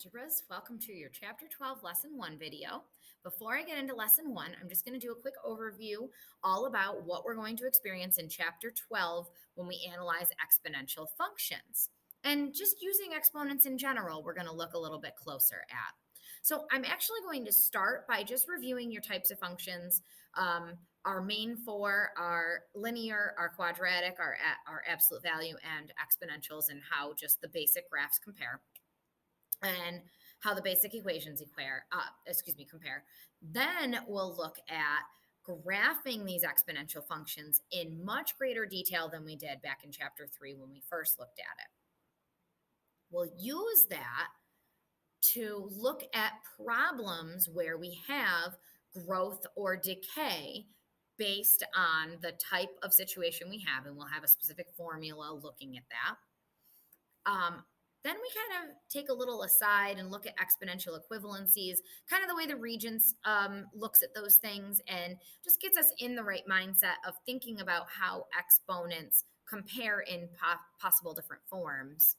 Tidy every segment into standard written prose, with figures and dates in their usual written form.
Algebras. Welcome to your Chapter 12 Lesson 1 video. Before I get into Lesson 1, I'm just going to do a quick overview all about what we're going to experience in Chapter 12 when we analyze exponential functions. And just using exponents in general, we're going to look a little bit closer at. So I'm actually going to start by just reviewing your types of functions. Our main four are linear, our quadratic, our absolute value, and exponentials, and how just the basic graphs compare and how the basic equations compare. Then we'll look at graphing these exponential functions in much greater detail than we did back in Chapter 3 when we first looked at it. We'll use that to look at problems where we have growth or decay based on the type of situation we have, and we'll have a specific formula looking at that. Then we kind of take a little aside and look at exponential equivalencies, kind of the way the Regents looks at those things, and just gets us in the right mindset of thinking about how exponents compare in possible different forms.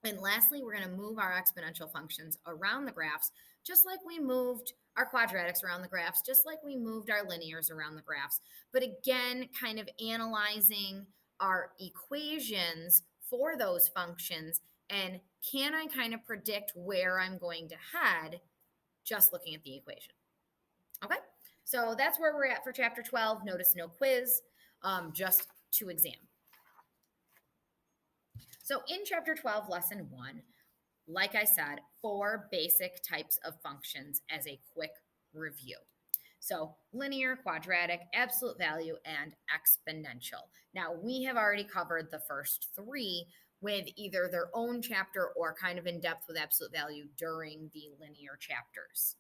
And lastly, we're going to move our exponential functions around the graphs, just like we moved our quadratics around the graphs, just like we moved our linears around the graphs. But again, kind of analyzing our equations for those functions, and can I kind of predict where I'm going to head just looking at the equation? Okay, so that's where we're at for Chapter 12. Notice no quiz, just to exam. So in Chapter 12, Lesson 1, like I said, 4 basic types of functions as a quick review. So linear, quadratic, absolute value, and exponential. Now, we have already covered the first 3 with either their own chapter or kind of in depth with absolute value during the linear chapters.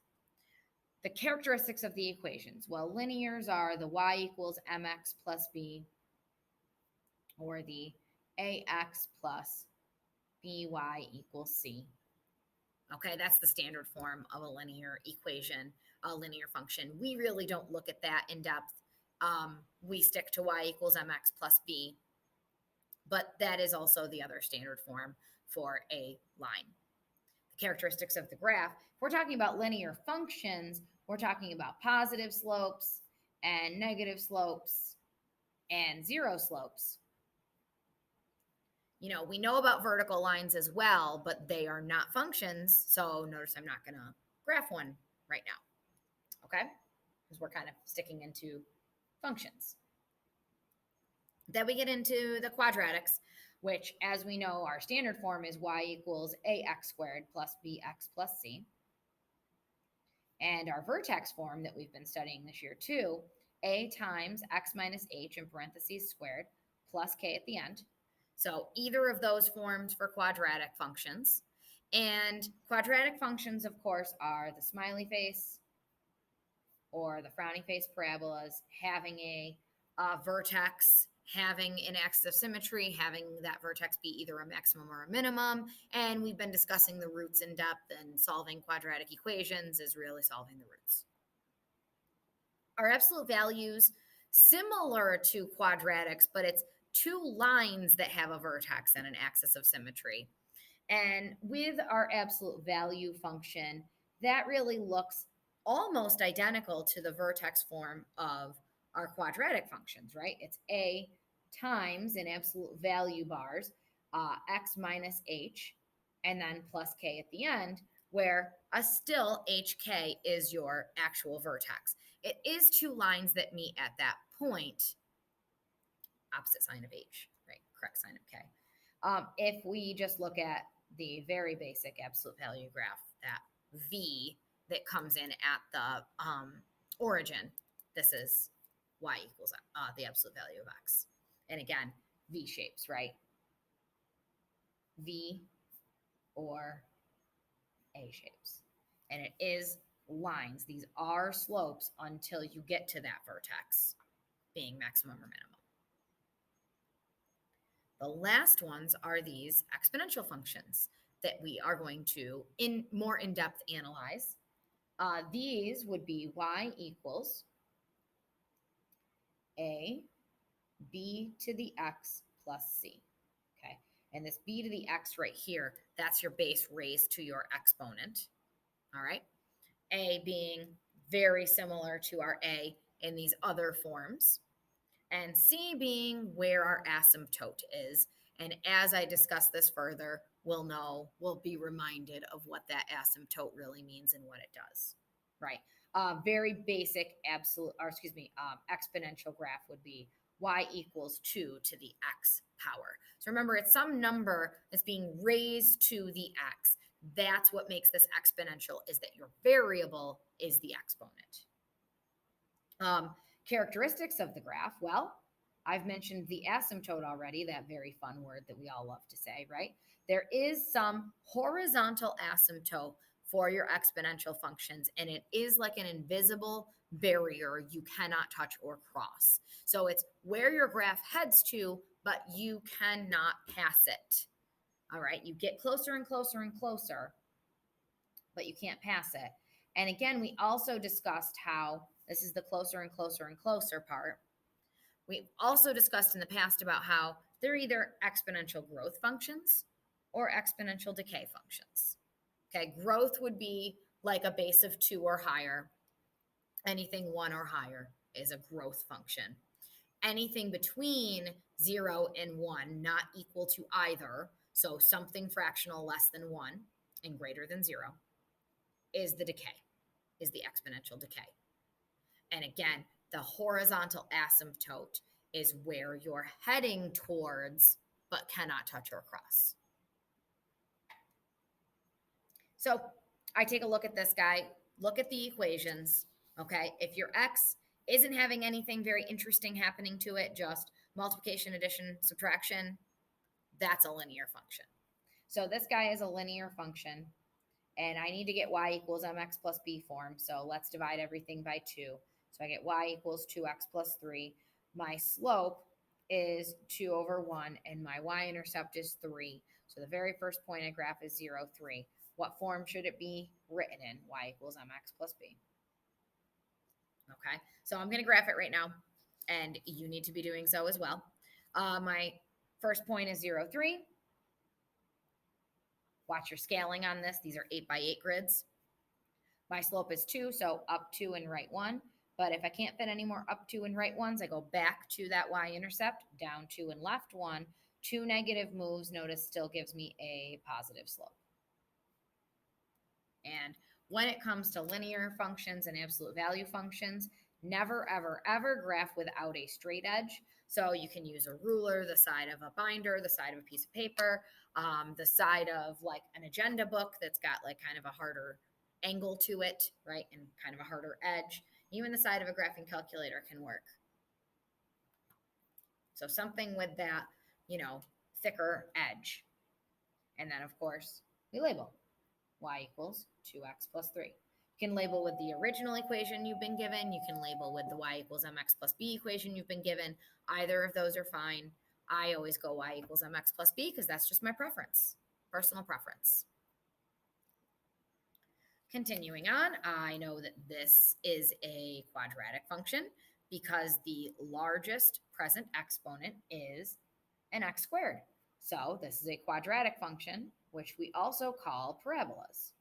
The characteristics of the equations. Well, linears are the y equals mx plus b, or the ax plus by equals c. Okay, that's the standard form of a linear equation, a linear function. We really don't look at that in depth. We stick to y equals mx plus b, but that is also the other standard form for a line. The characteristics of the graph, if we're talking about linear functions, we're talking about positive slopes and negative slopes and zero slopes. You know, we know about vertical lines as well, but they are not functions. So notice I'm not going to graph one right now. Okay? Because we're kind of sticking into functions. Then we get into the quadratics, which, as we know, our standard form is y equals ax squared plus bx plus c. And our vertex form that we've been studying this year too, a times x minus h in parentheses squared plus k at the end. So either of those forms for quadratic functions. And quadratic functions, of course, are the smiley face or the frowny face parabolas, having a vertex, having an axis of symmetry, having that vertex be either a maximum or a minimum. And we've been discussing the roots in depth, and solving quadratic equations is really solving the roots. Our absolute values, similar to quadratics, but it's 2 lines that have a vertex and an axis of symmetry. And with our absolute value function, that really looks almost identical to the vertex form of our quadratic functions, right? It's a times in absolute value bars, x minus h, and then plus k at the end, where still hk is your actual vertex. It is 2 lines that meet at that point, opposite sign of h, right? Correct sign of k. If we just look at the very basic absolute value graph, that v that comes in at the origin, this is y equals the absolute value of x. And again, v shapes, right? V or a shapes. And it is lines. These are slopes until you get to that vertex being maximum or minimum. The last ones are these exponential functions that we are going to more in-depth analyze. These would be y equals a b to the x plus c. Okay, And this b to the x right here, that's your base raised to your exponent. All right. A being very similar to our a in these other forms, and c being where our asymptote is. And as I discuss this further, we'll be reminded of what that asymptote really means and what it does, right? Very basic exponential graph would be y equals 2 to the x power. So remember, it's some number that's being raised to the x. That's what makes this exponential, is that your variable is the exponent. Characteristics of the graph, well, I've mentioned the asymptote already, that very fun word that we all love to say, right? There is some horizontal asymptote for your exponential functions, and it is like an invisible barrier you cannot touch or cross. So it's where your graph heads to, but you cannot pass it. All right, you get closer and closer and closer, but you can't pass it. And again, we also discussed how this is the closer and closer and closer part. We've also discussed in the past about how they're either exponential growth functions or exponential decay functions. Okay, growth would be like a base of 2 or higher. Anything 1 or higher is a growth function. Anything between 0 and 1, not equal to either, so something fractional less than 1 and greater than 0, is the decay, is the exponential decay. And again, the horizontal asymptote is where you're heading towards, but cannot touch or cross. So I take a look at this guy, look at the equations, okay? If your x isn't having anything very interesting happening to it, just multiplication, addition, subtraction, that's a linear function. So this guy is a linear function, and I need to get y equals mx plus b form. So let's divide everything by 2. So I get y equals 2x plus 3. My slope is 2 over 1, and my y-intercept is 3. So the very first point I graph is 0, 3. What form should it be written in? Y equals mx plus b. Okay, so I'm going to graph it right now, and you need to be doing so as well. My first point is 0, 3. Watch your scaling on this. These are 8 by 8 grids. My slope is 2, so up 2 and right 1. But if I can't fit any more up 2 and right 1s, I go back to that y-intercept, down 2 and left 1. 2 negative moves, notice, still gives me a positive slope. And when it comes to linear functions and absolute value functions, never, ever, ever graph without a straight edge. So you can use a ruler, the side of a binder, the side of a piece of paper, the side of like an agenda book that's got like kind of a harder angle to it, right? And kind of a harder edge. Even the side of a graphing calculator can work. So something with that, thicker edge. And then, of course, we label. Y equals 2x plus 3. You can label with the original equation you've been given. You can label with the y equals mx plus b equation you've been given. Either of those are fine. I always go y equals mx plus b because that's just my preference, personal preference. Continuing on, I know that this is a quadratic function because the largest present exponent is an x squared. So this is a quadratic function, which we also call parabolas.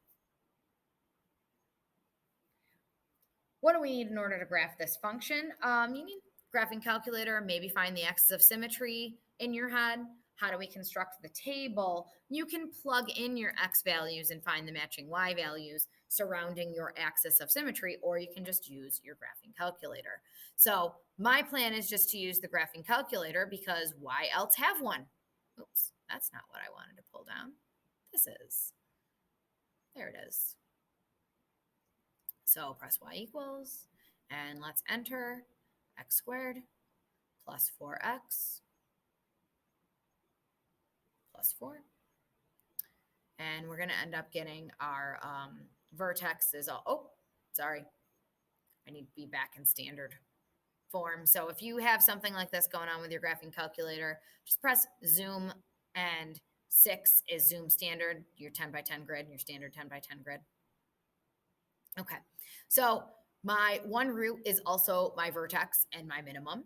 What do we need in order to graph this function? You need a graphing calculator, maybe find the axis of symmetry in your head. How do we construct the table? You can plug in your x values and find the matching y values surrounding your axis of symmetry, or you can just use your graphing calculator. So my plan is just to use the graphing calculator because why else have one? Oops, that's not what I wanted to pull down. This is. There it is. So press y equals, and let's enter x squared plus 4x plus 4. And we're going to end up getting our vertexes. Sorry. I need to be back in standard form. So if you have something like this going on with your graphing calculator, just press zoom, and 6 is zoom standard, your 10 by 10 grid, and your standard 10 by 10 grid. Okay, so my one root is also my vertex and my minimum.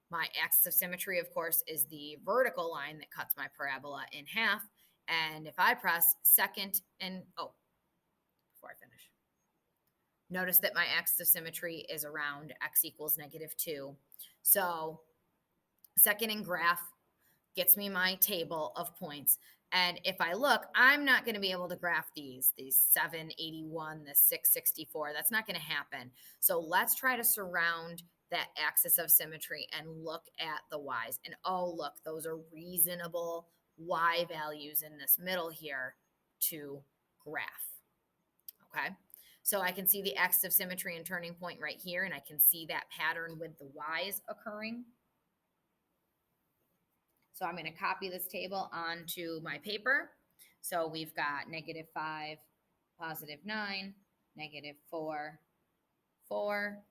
My axis of symmetry, of course, is the vertical line that cuts my parabola in half. And if I press second and, oh, before I finish, notice that my axis of symmetry is around x equals -2. So second in graph gets me my table of points. And if I look, I'm not going to be able to graph these 781, the 664. That's not going to happen. So let's try to surround that axis of symmetry and look at the y's. And oh, look, those are reasonable y values in this middle here to graph. Okay. So I can see the axis of symmetry and turning point right here, and I can see that pattern with the y's occurring. So I'm going to copy this table onto my paper. So we've got -5, +9, -4, 4,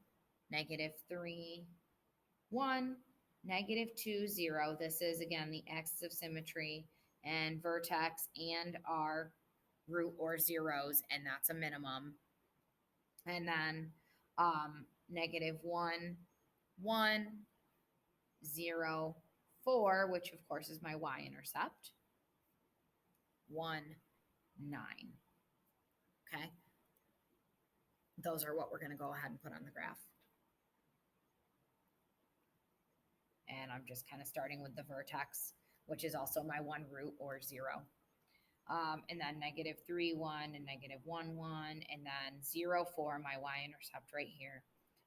-3, 1, -2, 0. This is, again, the axis of symmetry, and vertex and our root or zeros, and that's a minimum. And then -1, 1, 0, 4, which of course is my y-intercept, 1, 9. Okay. Those are what we're going to go ahead and put on the graph. And I'm just kind of starting with the vertex, which is also my 1 root or 0. And then -3, 1, and -1, 1, and then 0, 4, my y-intercept right here,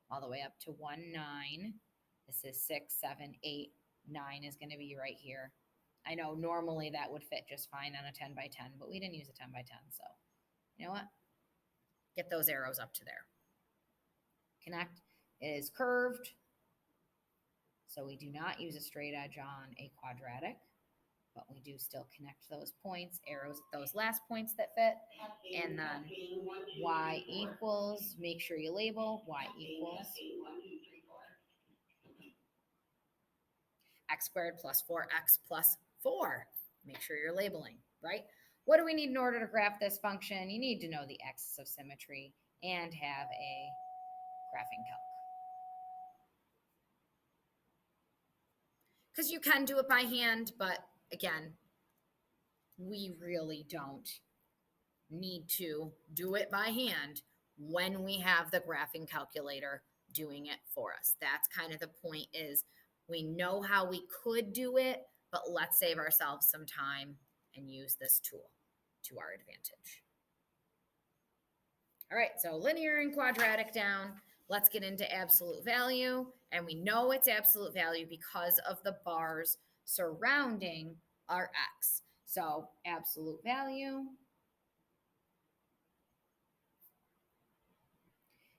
all the way up to 1, 9. This is 6, 7, 8, 9 is going to be right here. I know normally that would fit just fine on a 10 by 10, but we didn't use a 10 by 10. So you know what? Get those arrows up to there. Connect is curved. So we do not use a straight edge on a quadratic, but we do still connect those points, arrows at those last points that fit. And then y equals, make sure you label, y equals x squared plus 4x plus 4. Make sure you're labeling, right? What do we need in order to graph this function? You need to know the axis of symmetry and have a graphing calc. Because you can do it by hand, but again, we really don't need to do it by hand when we have the graphing calculator doing it for us. That's kind of the point, is we know how we could do it, but let's save ourselves some time and use this tool to our advantage. All right, so linear and quadratic down. Let's get into absolute value. And we know it's absolute value because of the bars surrounding our x. So absolute value.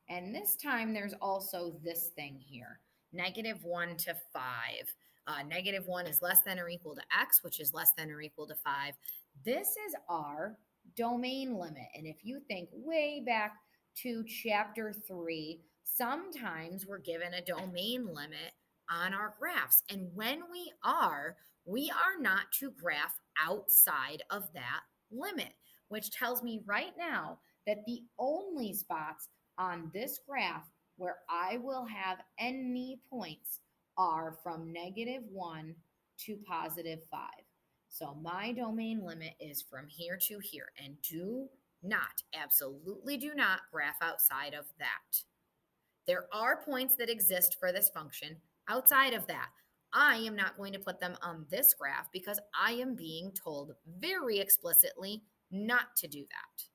And this time there's also this thing here, -1 to 5. -1 is less than or equal to x, which is less than or equal to 5. This is our domain limit. And if you think way back to chapter 3, sometimes we're given a domain limit on our graphs. And when we are not to graph outside of that limit, which tells me right now that the only spots on this graph where I will have any points are from -1 to +5. So my domain limit is from here to here, and do not, absolutely do not graph outside of that. There are points that exist for this function outside of that. I am not going to put them on this graph because I am being told very explicitly not to do that.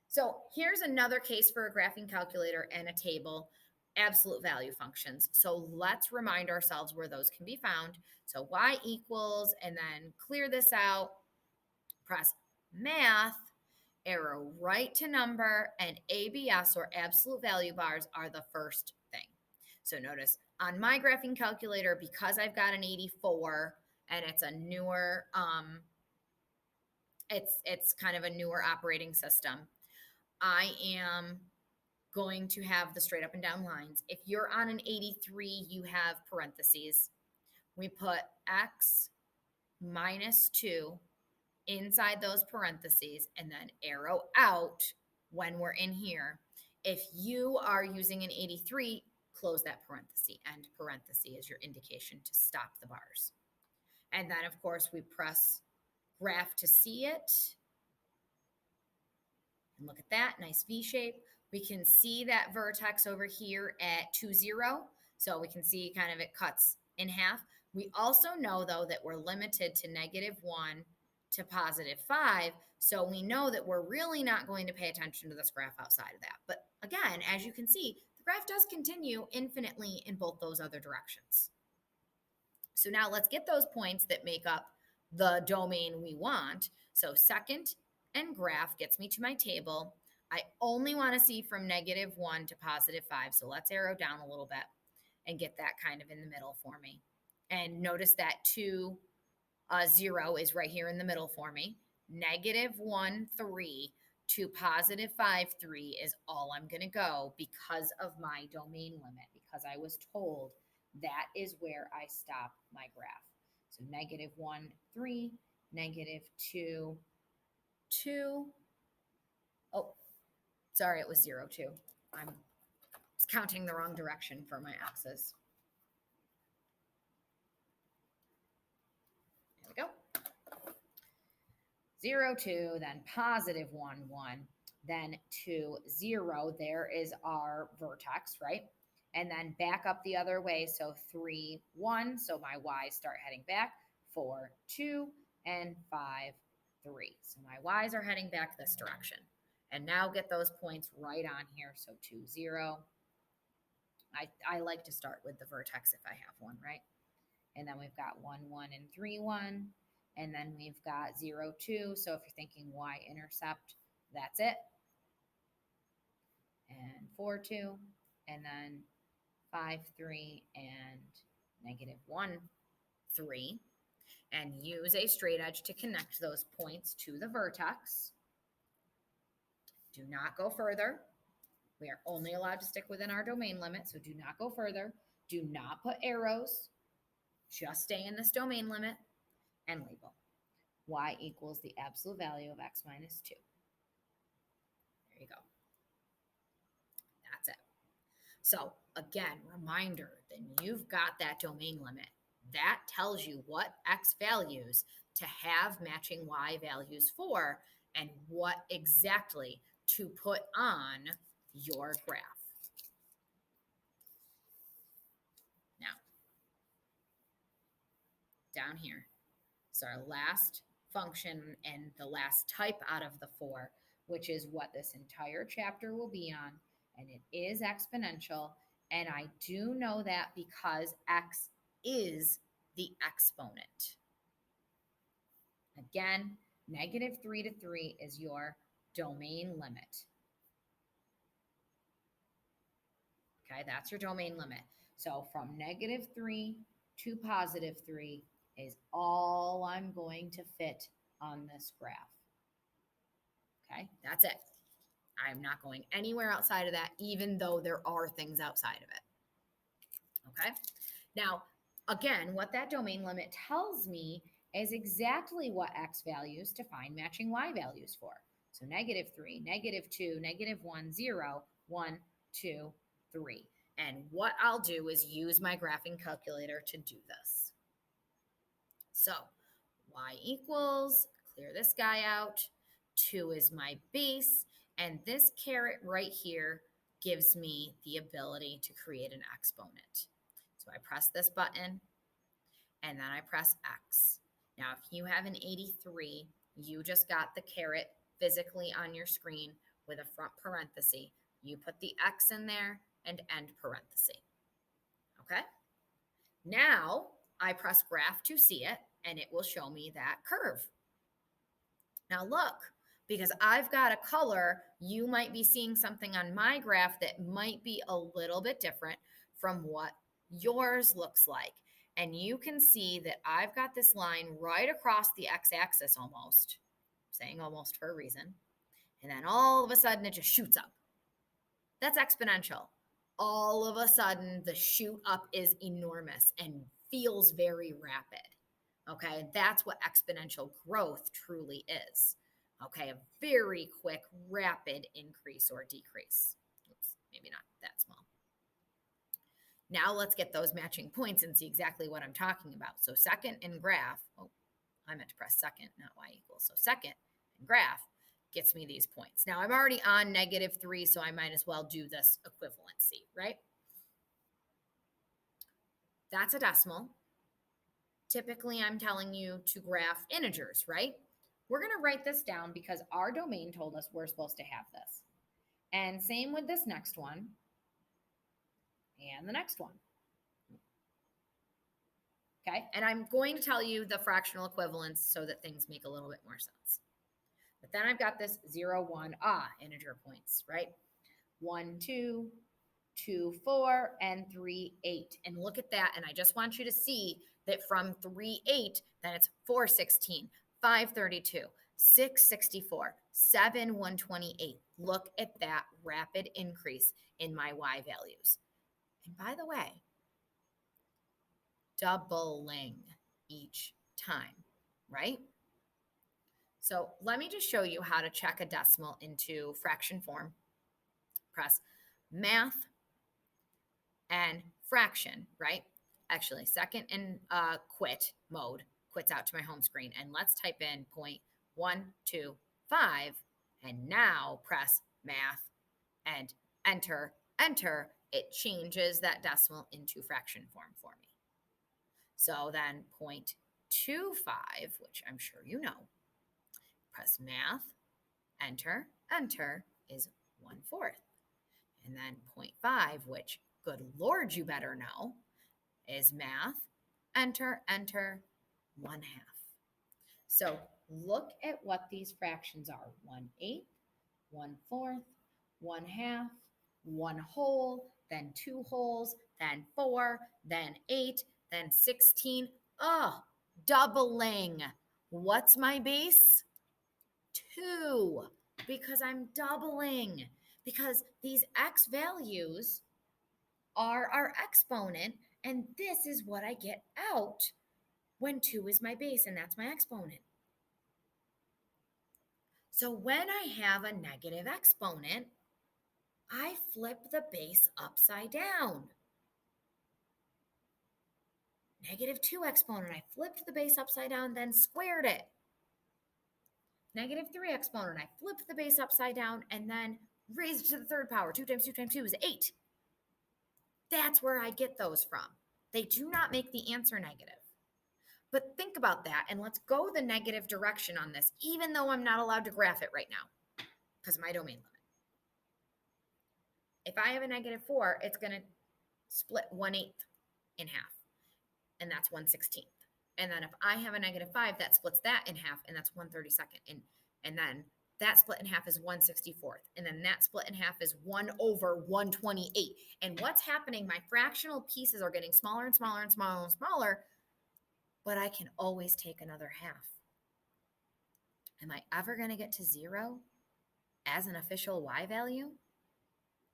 So here's another case for a graphing calculator and a table, absolute value functions. So let's remind ourselves where those can be found. So y equals, and then clear this out, press math, arrow right to number, and ABS or absolute value bars are the first thing. So notice on my graphing calculator, because I've got an 84 and it's a newer, it's kind of a newer operating system, I am going to have the straight up and down lines. If you're on an 83, you have parentheses. We put x -2 inside those parentheses and then arrow out when we're in here. If you are using an 83, close that parenthesis. End parenthesis is your indication to stop the bars. And then, of course, we press graph to see it. And look at that, nice V shape. We can see that vertex over here at 2, 0. So we can see kind of it cuts in half. We also know, though, that we're limited to -1 to +5. So we know that we're really not going to pay attention to this graph outside of that. But again, as you can see, the graph does continue infinitely in both those other directions. So now let's get those points that make up the domain we want. So second and graph gets me to my table. I only want to see from -1 to +5. So let's arrow down a little bit and get that kind of in the middle for me. And notice that 2, 0 is right here in the middle for me. -1, 3 to +5, 3 is all I'm going to go because of my domain limit, because I was told that is where I stop my graph. So -1, 3, -2, 2. Oh, sorry, it was 0, 2. I'm counting the wrong direction for my x's. There we go. 0, 2, then +1, 1, then 2, 0. There is our vertex, right? And then back up the other way. So 3, 1. So my y's start heading back. 4, 2, and 5, 3. So my y's are heading back this direction. And now get those points right on here. So 2, 0. I like to start with the vertex if I have one, right? And then we've got 1, 1, and 3, 1. And then we've got 0, 2. So if you're thinking y-intercept, that's it. And 4, 2. And then 5, 3, and -1, 3. And use a straight edge to connect those points to the vertex. Do not go further. We are only allowed to stick within our domain limit, so do not go further. Do not put arrows. Just stay in this domain limit and label. Y equals the absolute value of x minus 2. There you go. That's it. So again, reminder, then you've got that domain limit. That tells you what x values to have matching y values for and what exactly to put on your graph. Now, down here is our last function and the last type out of the 4, which is what this entire chapter will be on, and it is exponential. And I do know that because x is the exponent. Again, -3 to 3 is your domain limit. Okay, that's your domain limit. So from -3 to +3 is all I'm going to fit on this graph. Okay, that's it. I'm not going anywhere outside of that, even though there are things outside of it. Okay, now, again, what that domain limit tells me is exactly what x values to find matching y values for. So -3, -2, -1, 0, 1, 2, 3. And what I'll do is use my graphing calculator to do this. So y equals, clear this guy out, 2 is my base, and this caret right here gives me the ability to create an exponent. So I press this button, and then I press X. Now, if you have an 83, you just got the caret physically on your screen with a front parenthesis. You put the X in there and end parenthesis. Okay? Now, I press graph to see it, and it will show me that curve. Now look, because I've got a color, you might be seeing something on my graph that might be a little bit different from what yours looks like. And you can see that I've got this line right across the x-axis almost, I'm saying almost for a reason. And then all of a sudden it just shoots up. That's exponential. All of a sudden the shoot up is enormous and feels very rapid. Okay, that's what exponential growth truly is. Okay, a very quick, rapid increase or decrease. Oops, maybe not that small. Now let's get those matching points and see exactly what I'm talking about. So second in graph, oh, I meant to press second, not y equals. So second in graph gets me these points. Now I'm already on -3, so I might as well do this equivalency, right? That's a decimal. Typically, I'm telling you to graph integers, right? We're going to write this down because our domain told us we're supposed to have this. And same with this next one and the next one. Okay, and I'm going to tell you the fractional equivalence so that things make a little bit more sense. But then I've got this 0, 1, integer points, right? 1, 2, 2, 4, and 3, 8. And look at that. And I just want you to see that from 3, 8, then it's 4, 16, 5, 32, 6, 64, 7, 128. Look at that rapid increase in my y values. And by the way, doubling each time, right? So let me just show you how to check a decimal into fraction form. Press math and fraction, right? Actually, second in quit mode, quits out to my home screen. And let's type in 0.125 and now press math and enter, enter. It changes that decimal into fraction form for me. So then 0.25, which I'm sure you know, press math, enter, enter is 1/4. And then 0.5, which good Lord, you better know, is math, enter, enter, 1/2. So look at what these fractions are. 1/8, 1/4, 1/2, 1 whole, then 2 wholes, then 4, then 8, then 16. Oh, doubling. What's my base? 2, because I'm doubling. Because these x values are our exponent, and this is what I get out when 2 is my base, and that's my exponent. So when I have a negative exponent, I flip the base upside down. -2 exponent, I flipped the base upside down, then squared it. -3 exponent, I flipped the base upside down and then raised it to the third power. 2 times 2 times 2 is 8. That's where I get those from. They do not make the answer negative. But think about that, and let's go the negative direction on this, even though I'm not allowed to graph it right now because of my domain limit. If I have a -4, it's going to split 1/8 in half, and that's 1/16. And then if I have a -5, that splits that in half, and that's 1/32. And then that split in half is 1/64. And then that split in half is 1/128. And what's happening? My fractional pieces are getting smaller and smaller and smaller and smaller, but I can always take another half. Am I ever going to get to 0 as an official y value?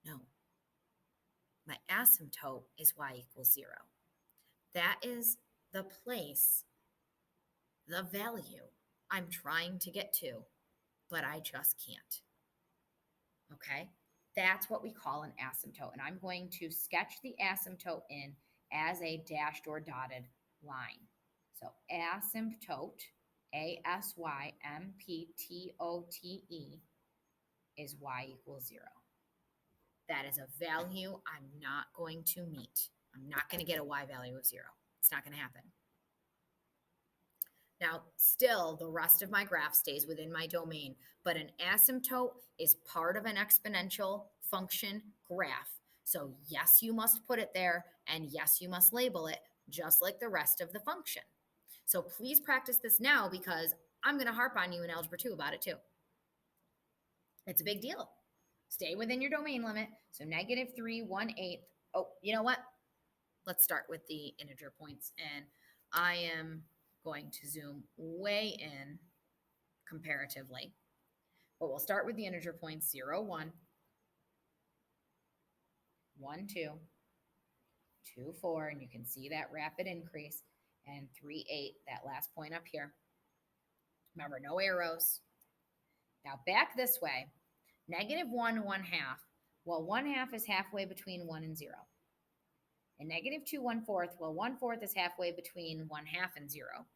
No. My asymptote is y equals 0. That is the place, the value I'm trying to get to, but I just can't. Okay? That's what we call an asymptote. And I'm going to sketch the asymptote in as a dashed or dotted line. So asymptote, asymptote, is y equals 0. That is a value I'm not going to meet. I'm not going to get a y value of 0. It's not going to happen. Now, still, the rest of my graph stays within my domain, but an asymptote is part of an exponential function graph. So yes, you must put it there, and yes, you must label it, just like the rest of the function. So please practice this now because I'm going to harp on you in Algebra 2 about it too. It's a big deal. Stay within your domain limit. So -3, 1/8. Oh, you know what? Let's start with the integer points, and I am going to zoom way in comparatively. But we'll start with the integer points 0, 1, 1, 2, 2, 4, and you can see that rapid increase, and 3, 8, that last point up here. Remember, no arrows. Now back this way, -1, 1/2. Well, 1/2 is halfway between 1 and 0. And -2 1/4, well, 1/4 is halfway between 1/2 and 0.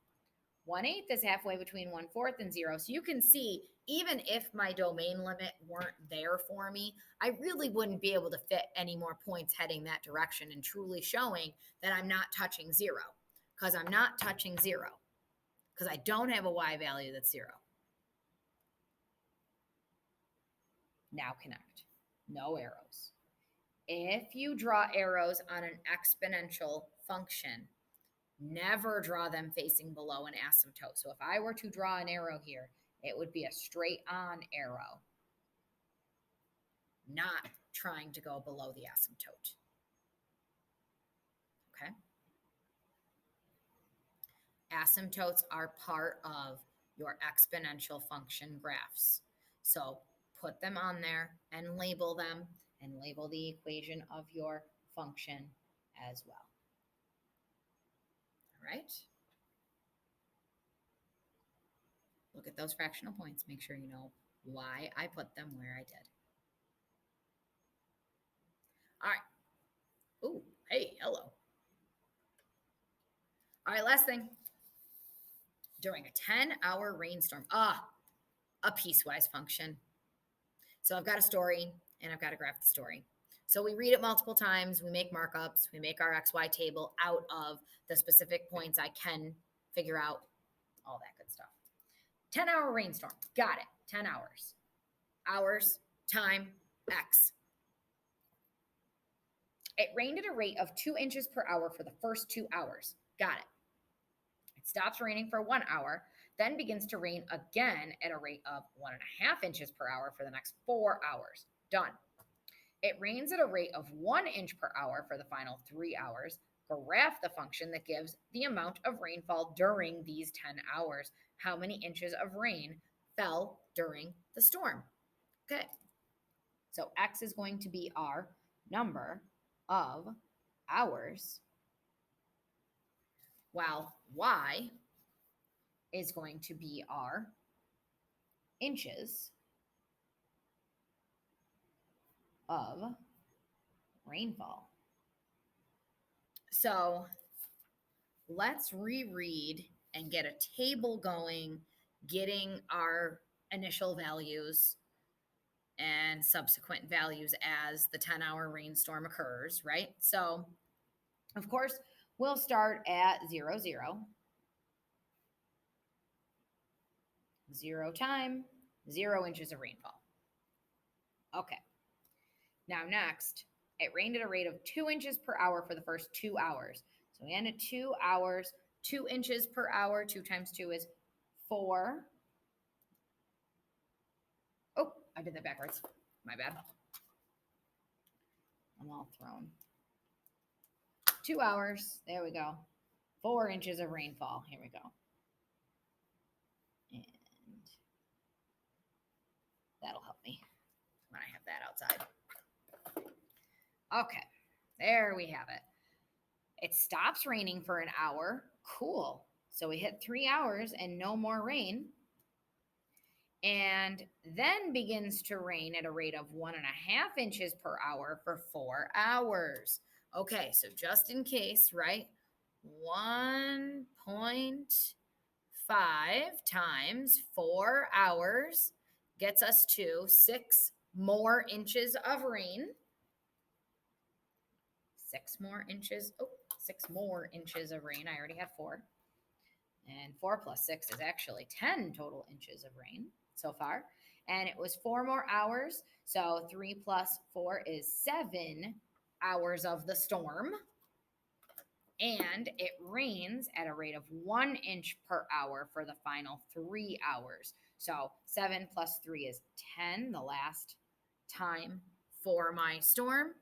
1/8 is halfway between 1/4 and 0. So you can see, even if my domain limit weren't there for me, I really wouldn't be able to fit any more points heading that direction and truly showing that I'm not touching 0, because I'm not touching 0, because I don't have a y value that's 0. Now connect. No arrows. If you draw arrows on an exponential function, never draw them facing below an asymptote. So if I were to draw an arrow here, it would be a straight on arrow, not trying to go below the asymptote. Okay? Asymptotes are part of your exponential function graphs. So put them on there and label them, and label the equation of your function as well. All right? Look at those fractional points. Make sure you know why I put them where I did. All right. Ooh, hey, hello. All right, last thing. During a 10-hour rainstorm, a piecewise function. So I've got a story and I've got to graph the story. So we read it multiple times, we make markups, we make our XY table out of the specific points I can figure out, all that good stuff. 10-hour rainstorm, got it, 10 hours. Hours, time, X. It rained at a rate of 2 inches per hour for the first 2 hours, got it. It stops raining for 1 hour, then begins to rain again at a rate of 1.5 inches per hour for the next 4 hours, done. It rains at a rate of 1 inch per hour for the final 3 hours. Graph the function that gives the amount of rainfall during these 10 hours. How many inches of rain fell during the storm? Okay. So X is going to be our number of hours, while Y is going to be our inches of rainfall. So let's reread and get a table going, getting our initial values and subsequent values as the 10-hour rainstorm occurs, right? So, of course, we'll start at 0, 0. 0 time, 0 inches of rainfall. Okay. Now next, it rained at a rate of 2 inches per hour for the first 2 hours. So we ended 2 hours, 2 inches per hour. 2 times 2 is 4. Oh, I did that backwards. My bad. I'm all thrown. 2 hours. There we go. 4 inches of rainfall. Here we go. And that'll help me when I have that outside. Okay, there we have it. It stops raining for an hour. Cool. So we hit 3 hours and no more rain. And then begins to rain at a rate of 1.5 inches per hour for 4 hours. Okay, so just in case, right? 1.5 times 4 hours gets us to 6 more inches of rain. 6 more inches. Oh, 6 more inches of rain. I already have 4. And 4 plus 6 is actually 10 total inches of rain so far. And it was 4 more hours. So 3 plus 4 is 7 hours of the storm. And it rains at a rate of 1 inch per hour for the final 3 hours. So 7 plus 3 is 10, the last time for my storm.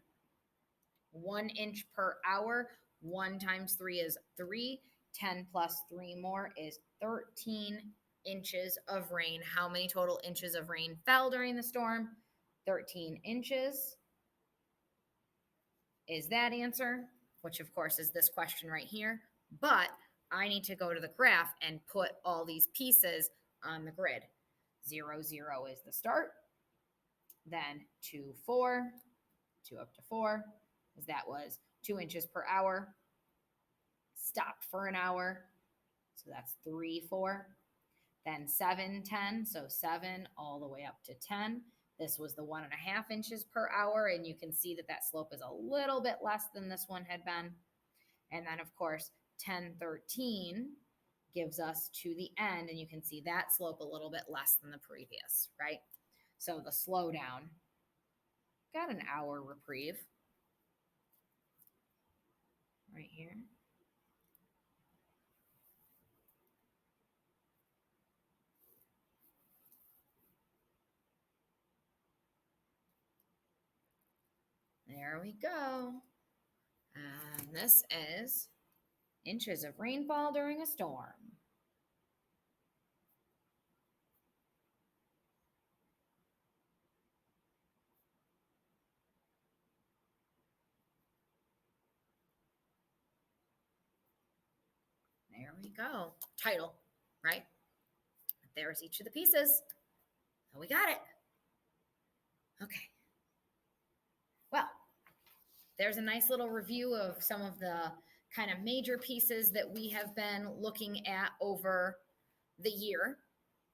1 inch per hour. 1 times 3 is 3. 10 plus 3 more is 13 inches of rain. How many total inches of rain fell during the storm? 13 inches is that answer, which of course is this question right here. But I need to go to the graph and put all these pieces on the grid. 0, 0 is the start. Then 2, 4, 2 up to 4, as that was 2 inches per hour, stopped for an hour. So that's 3, 4. Then 7, 10. So 7 all the way up to 10. This was the 1.5 inches per hour. And you can see that that slope is a little bit less than this one had been. And then, of course, 10, 13 gives us to the end. And you can see that slope a little bit less than the previous, right? So the slowdown got an hour reprieve right here. There we go. And this is inches of rainfall during a storm. There we go. Title, right? There's each of the pieces. So we got it. Okay. Well, there's a nice little review of some of the kind of major pieces that we have been looking at over the year.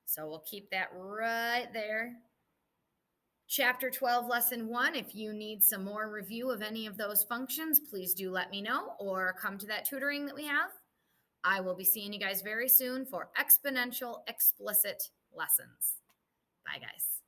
So we'll keep that right there. Chapter 12, Lesson 1. If you need some more review of any of those functions, please do let me know or come to that tutoring that we have. I will be seeing you guys very soon for exponential explicit lessons. Bye, guys.